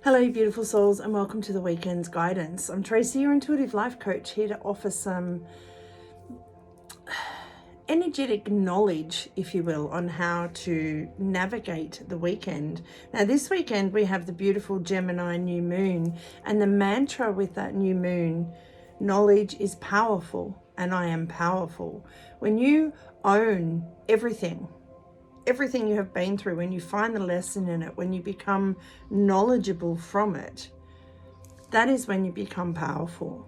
Hello, beautiful souls, and welcome to the weekend's guidance. I'm Tracy, your intuitive life coach, here to offer some energetic knowledge, if you will, on how to navigate the weekend. Now, this weekend we have the beautiful Gemini New Moon, and the mantra with that new moon, knowledge is powerful, and I am powerful. When you own everything you have been through, when you find the lesson in it, when you become knowledgeable from it, that is when you become powerful.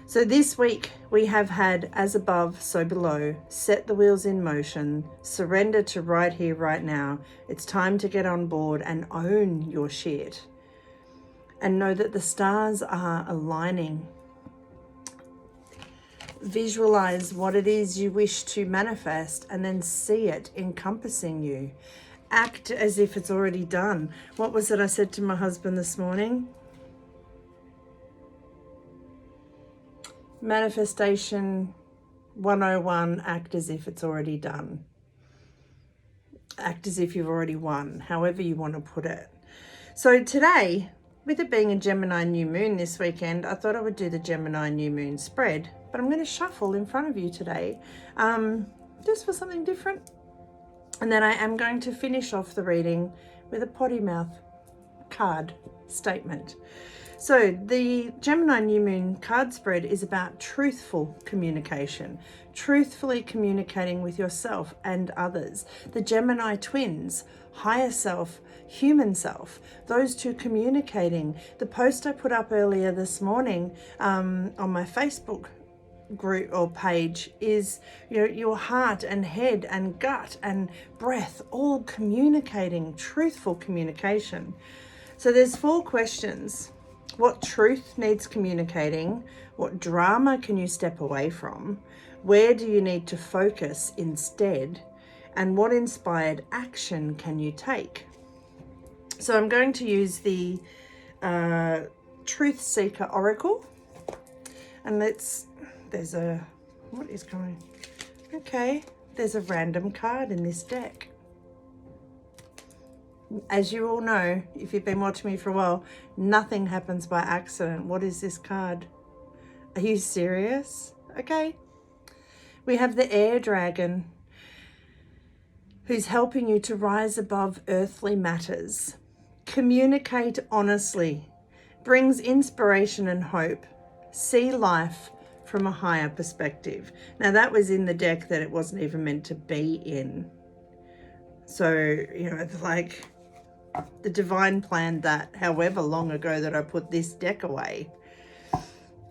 So this week we have had as above, so below, set the wheels in motion, surrender to right here, right now. It's time to get on board and own your shit. And know that the stars are aligning. Visualize what it is you wish to manifest and then see it encompassing you. Act as if it's already done. What was it I said to my husband this morning? Manifestation 101, act as if it's already done. Act as if you've already won, however you want to put it. So today, with it being a Gemini New Moon this weekend, I thought I would do the Gemini New Moon spread, but I'm going to shuffle in front of you today, just for something different. And then I am going to finish off the reading with a potty mouth card statement. So the Gemini New Moon card spread is about truthful communication, truthfully communicating with yourself and others. The Gemini twins, higher self, human self, those two communicating. The post I put up earlier this morning on my Facebook group or page is your heart and head and gut and breath all communicating, truthful communication. So there's 4 questions. What truth needs communicating? What drama can you step away from? Where do you need to focus instead? And what inspired action can you take? So I'm going to use the Truth Seeker Oracle. And there's a random card in this deck. As you all know, if you've been watching me for a while, nothing happens by accident. What is this card? Are you serious? Okay. We have the Air Dragon, who's helping you to rise above earthly matters. Communicate honestly. Brings inspiration and hope. See life from a higher perspective. Now that was in the deck that it wasn't even meant to be in. So, it's like the divine planned that however long ago that I put this deck away.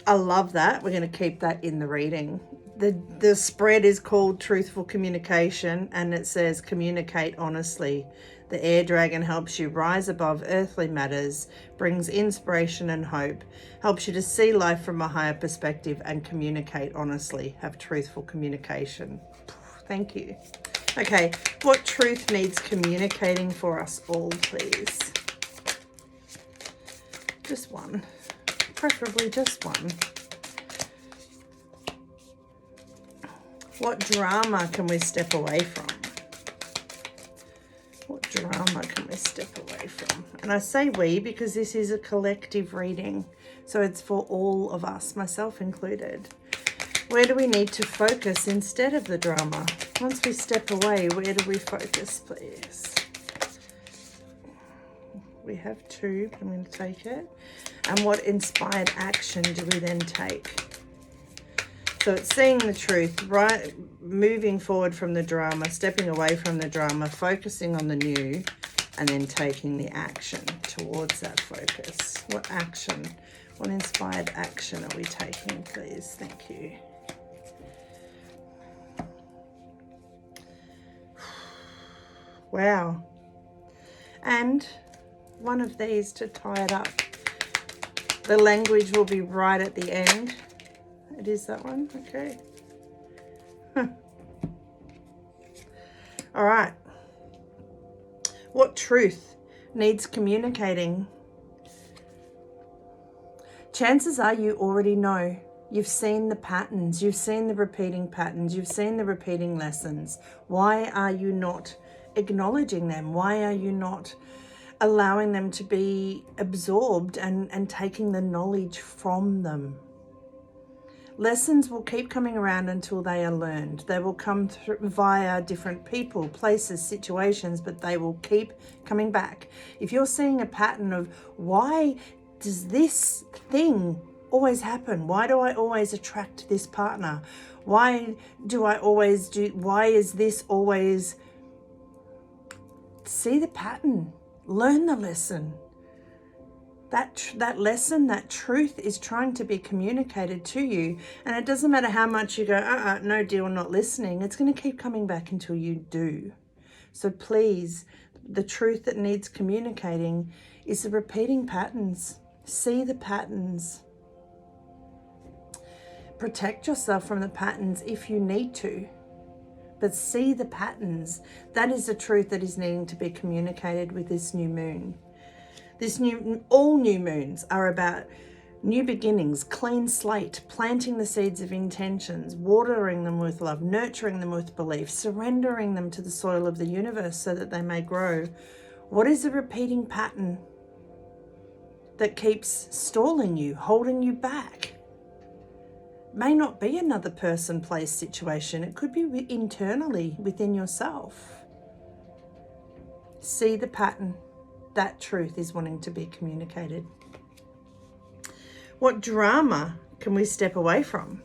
I love that. We're going to keep that in the reading. The spread is called Truthful Communication, and it says communicate honestly. The Air Dragon helps you rise above earthly matters, brings inspiration and hope, helps you to see life from a higher perspective and communicate honestly. Have truthful communication. Thank you. Okay, what truth needs communicating for us all, please? Just one. Preferably just one. What drama can we step away from? What drama can we step away from? And I say we because this is a collective reading. So it's for all of us, myself included. Where do we need to focus instead of the drama? Once we step away, where do we focus, please? We have 2, but I'm going to take it. And what inspired action do we then take? So it's seeing the truth, right? Moving forward from the drama, stepping away from the drama, focusing on the new, and then taking the action towards that focus. What action? What inspired action are we taking, please? Thank you. Wow. And one of these to tie it up. The language will be right at the end. It is that one? Okay. All right. What truth needs communicating? Chances are you already know. You've seen the patterns. You've seen the repeating patterns. You've seen the repeating lessons. Why are you not acknowledging them? Why are you not allowing them to be absorbed and taking the knowledge from them. Lessons will keep coming around until they are learned. They will come through via different people, places, situations, but they will keep coming back. If you're seeing a pattern of, why does this thing always happen? Why do I always attract this partner? Why is this always... See the pattern. Learn the lesson. That lesson, that truth is trying to be communicated to you. And it doesn't matter how much you go, no deal, not listening. It's going to keep coming back until you do. So please, the truth that needs communicating is the repeating patterns. See the patterns. Protect yourself from the patterns if you need to. But see the patterns. That is the truth that is needing to be communicated with this new moon. All new moons are about new beginnings, clean slate, planting the seeds of intentions, watering them with love, nurturing them with belief, surrendering them to the soil of the universe so that they may grow. What is the repeating pattern that keeps stalling you, holding you back? May not be another person, place, situation. It could be internally within yourself. See the pattern. That truth is wanting to be communicated. What drama can we step away from?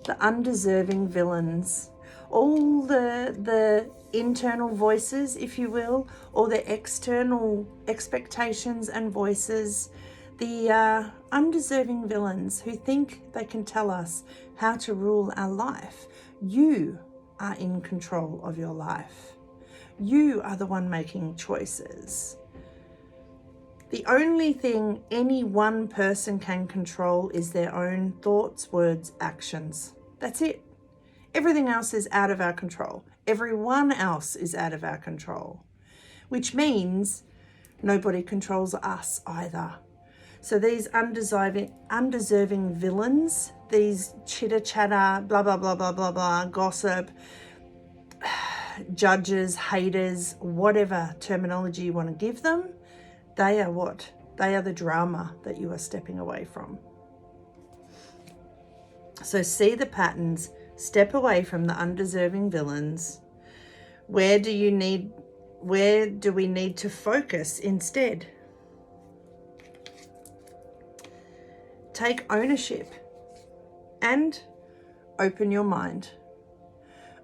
The undeserving villains. All the internal voices, if you will, or the external expectations and voices. The undeserving villains who think they can tell us how to rule our life. You are in control of your life. You are the one making choices. The only thing any one person can control is their own thoughts, words, actions. That's it. Everything else is out of our control. Everyone else is out of our control, which means nobody controls us either. So these undeserving villains, these chitter-chatter, blah, blah, blah, blah, blah, blah, gossip, judges, haters, whatever terminology you want to give them, they are what? They are the drama that you are stepping away from. So see the patterns, step away from the undeserving villains. Where do we need to focus instead? Take ownership and open your mind.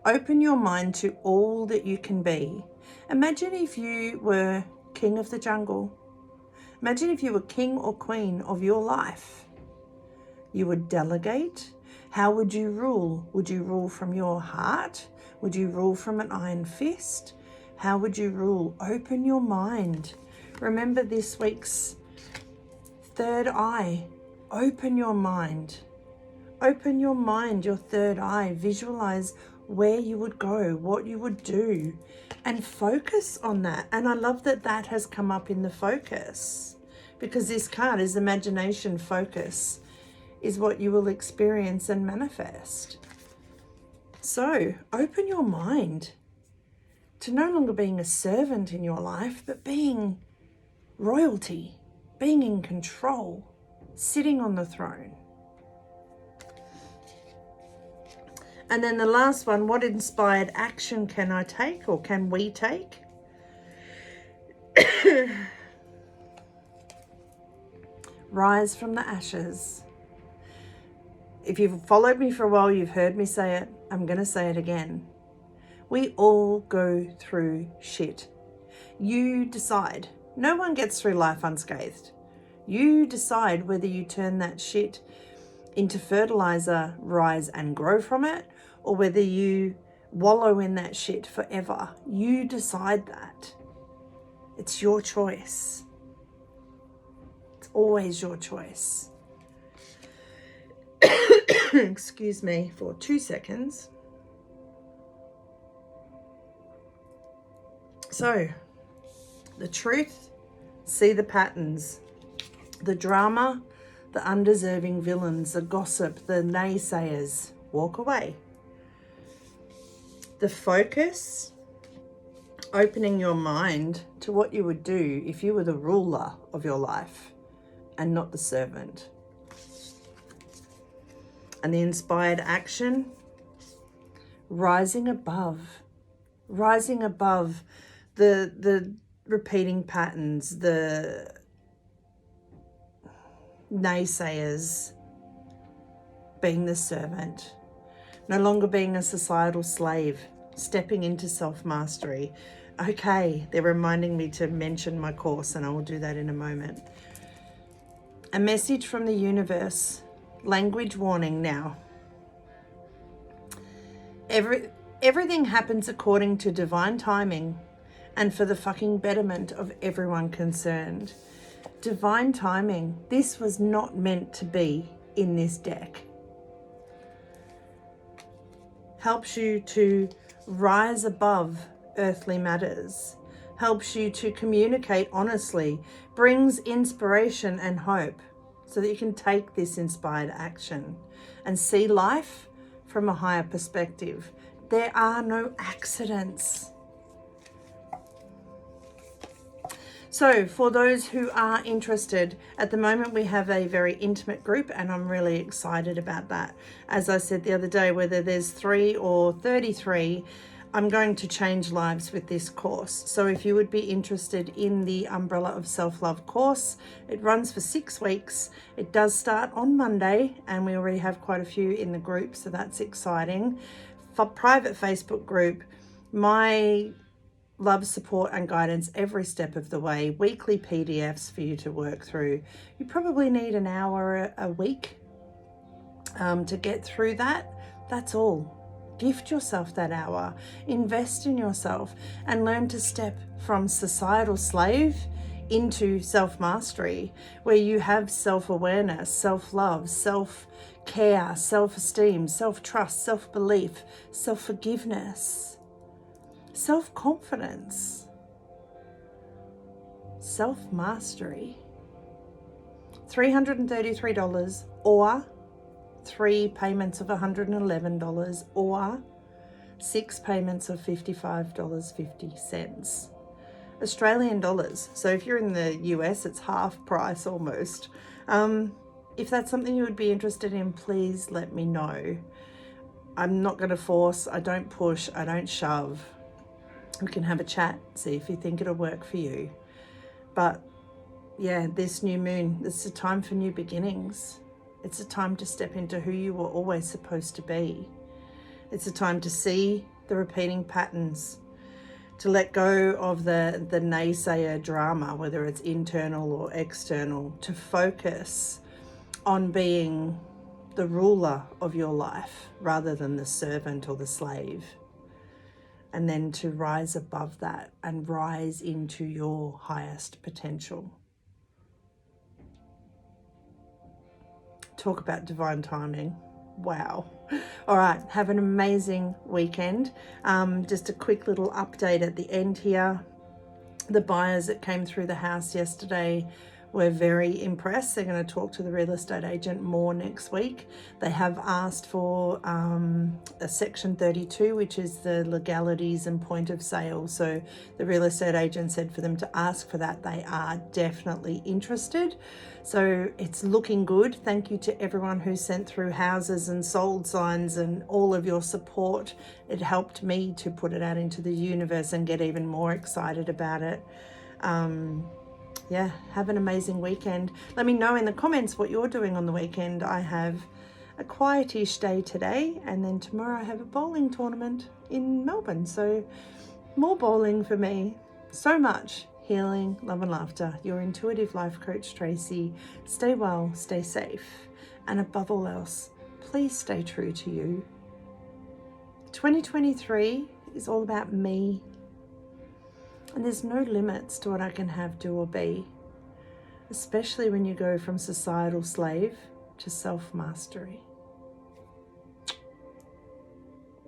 Open your mind to all that you can be. Imagine if you were king of the jungle. Imagine if you were king or queen of your life. You would delegate. How would you rule? Would you rule from your heart? Would you rule from an iron fist? How would you rule? Open your mind. Remember this week's third eye. Open your mind. Open your mind, your third eye. Visualize where you would go, what you would do, and focus on that. And I love that that has come up in the focus, because this card is imagination. Focus is what you will experience and manifest. So open your mind to no longer being a servant in your life, but being royalty, being in control, sitting on the throne. And then the last one, what inspired action can I take, or can we take? Rise from the ashes. If you've followed me for a while, you've heard me say it. I'm going to say it again. We all go through shit. You decide. No one gets through life unscathed. You decide whether you turn that shit into fertilizer, rise and grow from it, or whether you wallow in that shit forever. You decide that. It's your choice. It's always your choice. Excuse me for 2 seconds. So, the truth, see the patterns, the drama, the undeserving villains, the gossip, the naysayers, walk away. The focus, opening your mind to what you would do if you were the ruler of your life and not the servant. And the inspired action, rising above the repeating patterns, the naysayers, being the servant, no longer being a societal slave, stepping into self-mastery. Okay, they're reminding me to mention my course, and I will do that in a moment. A message from the universe, language warning now. Everything happens according to divine timing and for the fucking betterment of everyone concerned. Divine timing. This was not meant to be in this deck. Helps you to rise above earthly matters. Helps you to communicate honestly. Brings inspiration and hope so that you can take this inspired action and see life from a higher perspective. There are no accidents. So for those who are interested, at the moment we have a very intimate group, and I'm really excited about that. As I said the other day, whether there's 3 or 33, I'm going to change lives with this course. So if you would be interested in the Umbrella of Self-Love course, it runs for 6 weeks. It does start on Monday, and we already have quite a few in the group, so that's exciting. For private Facebook group, my love, support and guidance every step of the way, weekly PDFs for you to work through. You probably need an hour a week to get through that. That's all. Gift yourself that hour, invest in yourself, and learn to step from societal slave into self-mastery, where you have self-awareness, self-love, self-care, self-esteem, self-trust, self-belief, self-forgiveness, self-confidence, self-mastery. $333 or 3 payments of $111 or 6 payments of $55.50. Australian dollars. So if you're in the US, it's half price almost. If that's something you would be interested in, please let me know. I'm not going to force, I don't push, I don't shove. We can have a chat, see if you think it'll work for you. But yeah, this new moon, it's a time for new beginnings. It's a time to step into who you were always supposed to be. It's a time to see the repeating patterns, to let go of the naysayer drama, whether it's internal or external, to focus on being the ruler of your life rather than the servant or the slave. And then to rise above that and rise into your highest potential. Talk about divine timing. Wow. All right, have an amazing weekend. Just a quick little update at the end here. The buyers that came through the house yesterday were very impressed. They're going to talk to the real estate agent more next week. They have asked for a section 32, which is the legalities and point of sale. So the real estate agent said for them to ask for that. They are definitely interested. So it's looking good. Thank you to everyone who sent through houses and sold signs and all of your support. It helped me to put it out into the universe and get even more excited about it. Yeah, have an amazing weekend. Let me know in the comments what you're doing on the weekend. I have a quietish day today, and then tomorrow I have a bowling tournament in Melbourne. So more bowling for me. So much healing, love and laughter. Your intuitive life coach, Tracy. Stay well, stay safe, and above all else, please stay true to you. 2023 is all about me. And there's no limits to what I can have, do or be, especially when you go from societal slave to self-mastery.